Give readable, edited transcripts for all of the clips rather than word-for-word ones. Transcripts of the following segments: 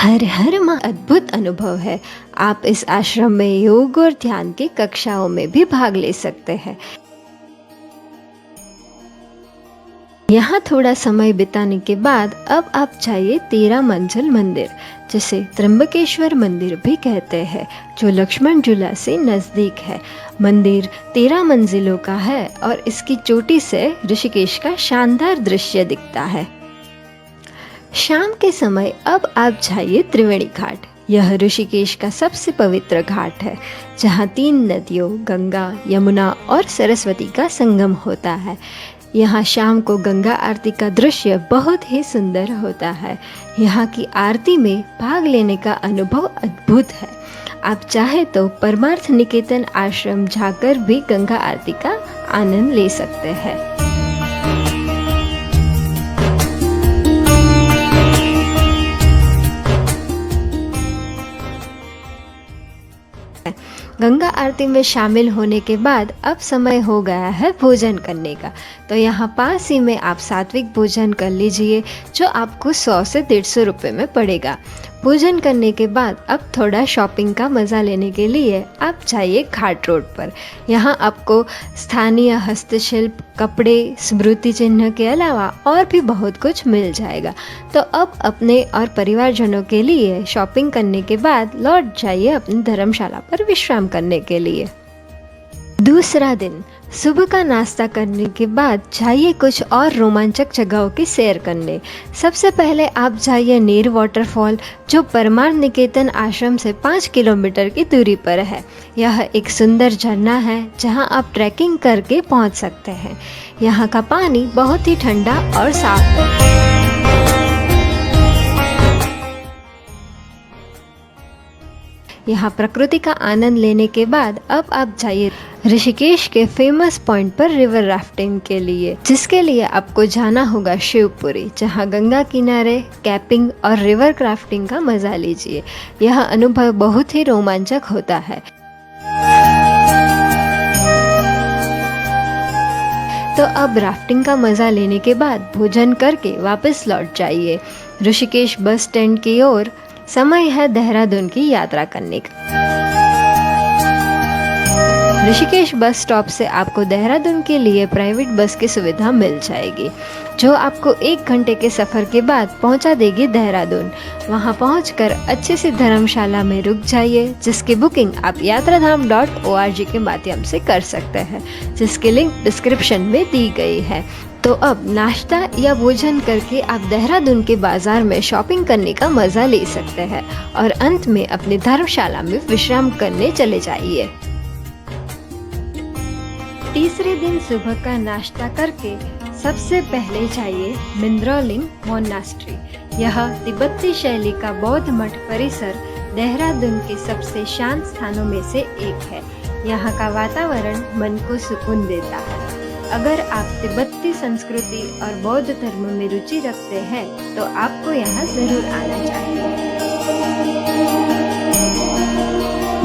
हर हर माँ अद्भुत अनुभव है। आप इस आश्रम में योग और ध्यान की कक्षाओं में भी भाग ले सकते हैं। यहाँ थोड़ा समय बिताने के बाद अब आप जाइए 13 मंजिल मंदिर, जिसे त्र्यंबकेश्वर मंदिर भी कहते हैं, जो लक्ष्मण झूला से नजदीक है। मंदिर 13 मंजिलों का है और इसकी चोटी से ऋषिकेश का शानदार दृश्य दिखता है। शाम के समय अब आप जाइए त्रिवेणी घाट। यह ऋषिकेश का सबसे पवित्र घाट है, जहाँ 3 नदियों गंगा, यमुना और सरस्वती का संगम होता है। यहाँ शाम को गंगा आरती का दृश्य बहुत ही सुंदर होता है। यहाँ की आरती में भाग लेने का अनुभव अद्भुत है। आप चाहे तो परमार्थ निकेतन आश्रम जाकर भी गंगा आरती का आनंद ले सकते हैं। गंगा आरती में शामिल होने के बाद अब समय हो गया है भोजन करने का। तो यहाँ पास ही में आप सात्विक भोजन कर लीजिए, जो आपको 100 से 150 रुपये में पड़ेगा। भोजन करने के बाद अब थोड़ा शॉपिंग का मज़ा लेने के लिए आप जाइए घाट रोड पर। यहाँ आपको स्थानीय हस्तशिल्प, कपड़े, स्मृति चिन्ह के अलावा और भी बहुत कुछ मिल जाएगा। तो अब अपने और परिवारजनों के लिए शॉपिंग करने के बाद लौट जाइए अपनी धर्मशाला पर विश्राम करने के लिए। दूसरा दिन, सुबह का नाश्ता करने के बाद जाइए कुछ और रोमांचक जगहों की सैर करने। सबसे पहले आप जाइए नीर वाटरफॉल, जो परमार्थ निकेतन आश्रम से 5 किलोमीटर की दूरी पर है। यह एक सुंदर झरना है, जहां आप ट्रैकिंग करके पहुंच सकते हैं। यहाँ का पानी बहुत ही ठंडा और साफ है। यहाँ प्रकृति का आनंद लेने के बाद अब आप जाइए ऋषिकेश के फेमस पॉइंट पर रिवर राफ्टिंग के लिए, जिसके लिए आपको जाना होगा शिवपुरी, जहाँ गंगा किनारे कैंपिंग और रिवर क्राफ्टिंग का मजा लीजिए। यह अनुभव बहुत ही रोमांचक होता है। तो अब राफ्टिंग का मजा लेने के बाद भोजन करके वापस लौट जाइए ऋषिकेश बस स्टैंड की ओर। समय है देहरादून की यात्रा करने का। ऋषिकेश बस स्टॉप से आपको देहरादून के लिए प्राइवेट बस की सुविधा मिल जाएगी, जो आपको 1 घंटे के सफ़र के बाद पहुंचा देगी देहरादून। वहां पहुंचकर अच्छे से धर्मशाला में रुक जाइए, जिसकी बुकिंग आप यात्राधाम.org के माध्यम से कर सकते हैं, जिसकी लिंक डिस्क्रिप्शन में दी गई है। तो अब नाश्ता या भोजन करके आप देहरादून के बाजार में शॉपिंग करने का मजा ले सकते हैं और अंत में अपनी धर्मशाला में विश्राम करने चले जाइए। तीसरे दिन सुबह का नाश्ता करके सबसे पहले जाइए मिंद्रोलिंग मोनास्ट्री। यह तिब्बती शैली का बौद्ध मठ परिसर देहरादून के सबसे शांत स्थानों में से एक है। यहाँ का वातावरण मन को सुकून देता है। अगर आप तिब्बती संस्कृति और बौद्ध धर्म में रुचि रखते हैं तो आपको यहाँ जरूर आना चाहिए।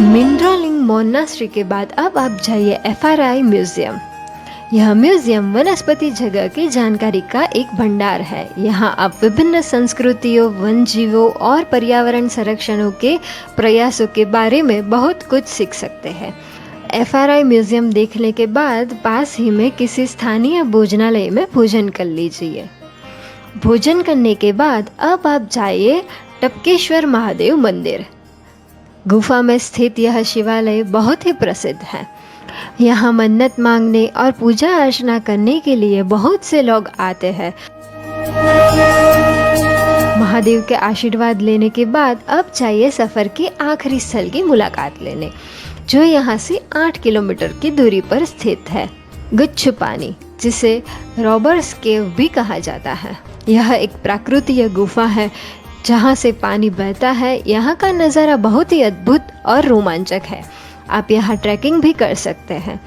मिंद्रोलिंग मोनास्ट्री के बाद अब आप जाइए FRI म्यूजियम। यह म्यूजियम वनस्पति जगह की जानकारी का एक भंडार है। यहाँ आप विभिन्न संस्कृतियों, वन जीवों और पर्यावरण संरक्षणों के प्रयासों के बारे में बहुत कुछ सीख सकते हैं। FRI म्यूजियम देखने के बाद पास ही में किसी स्थानीय भोजनालय में भोजन कर लीजिए। भोजन करने के बाद अब आप जाइए टपकेश्वर महादेव मंदिर। गुफा में स्थित यह शिवालय बहुत ही प्रसिद्ध है। यहाँ मन्नत मांगने और पूजा अर्चना करने के लिए बहुत से लोग आते हैं। महादेव के आशीर्वाद लेने के बाद अब जाइए सफर के आखिरी स्थल की मुलाकात लेने, जो यहाँ से 8 किलोमीटर की दूरी पर स्थित है, गुच्छ पानी, जिसे रॉबर्स केव भी कहा जाता है। यह एक प्राकृतिक गुफा है जहाँ से पानी बहता है। यहाँ का नज़ारा बहुत ही अद्भुत और रोमांचक है। आप यहाँ ट्रैकिंग भी कर सकते हैं।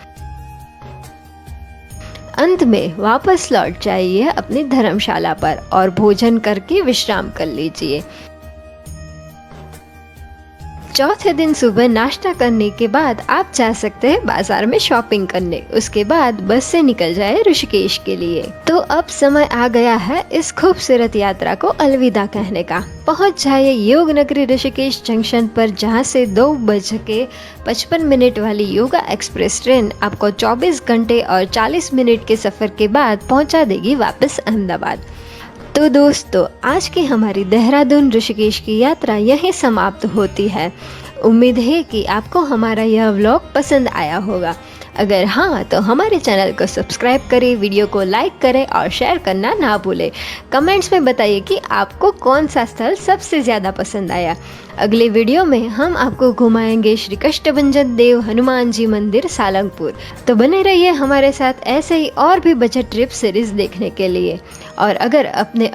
अंत में वापस लौट जाइए अपनी धर्मशाला पर और भोजन करके विश्राम कर लीजिए। चौथे दिन सुबह नाश्ता करने के बाद आप जा सकते हैं बाजार में शॉपिंग करने। उसके बाद बस से निकल जाए ऋषिकेश के लिए। तो अब समय आ गया है इस खूबसूरत यात्रा को अलविदा कहने का। पहुंच जाइए योग नगरी ऋषिकेश जंक्शन पर, जहां से 2:55 वाली योगा एक्सप्रेस ट्रेन आपको 24 घंटे और 40 मिनट के सफर के बाद पहुंचा देगी वापस अहमदाबाद। तो दोस्तों, आज की हमारी देहरादून ऋषिकेश की यात्रा यहीं समाप्त होती है। उम्मीद है कि आपको हमारा यह व्लॉग पसंद आया होगा। अगर हाँ, तो हमारे चैनल को सब्सक्राइब करें, वीडियो को लाइक करें और शेयर करना ना भूलें। कमेंट्स में बताइए कि आपको कौन सा स्थल सबसे ज़्यादा पसंद आया। अगले वीडियो में हम आपको घुमाएंगे श्री कष्टभंजन देव हनुमान जी मंदिर सालंगपुर। तो बने रहिए हमारे साथ ऐसे ही और भी बजट ट्रिप सीरीज देखने के लिए। और अगर अपने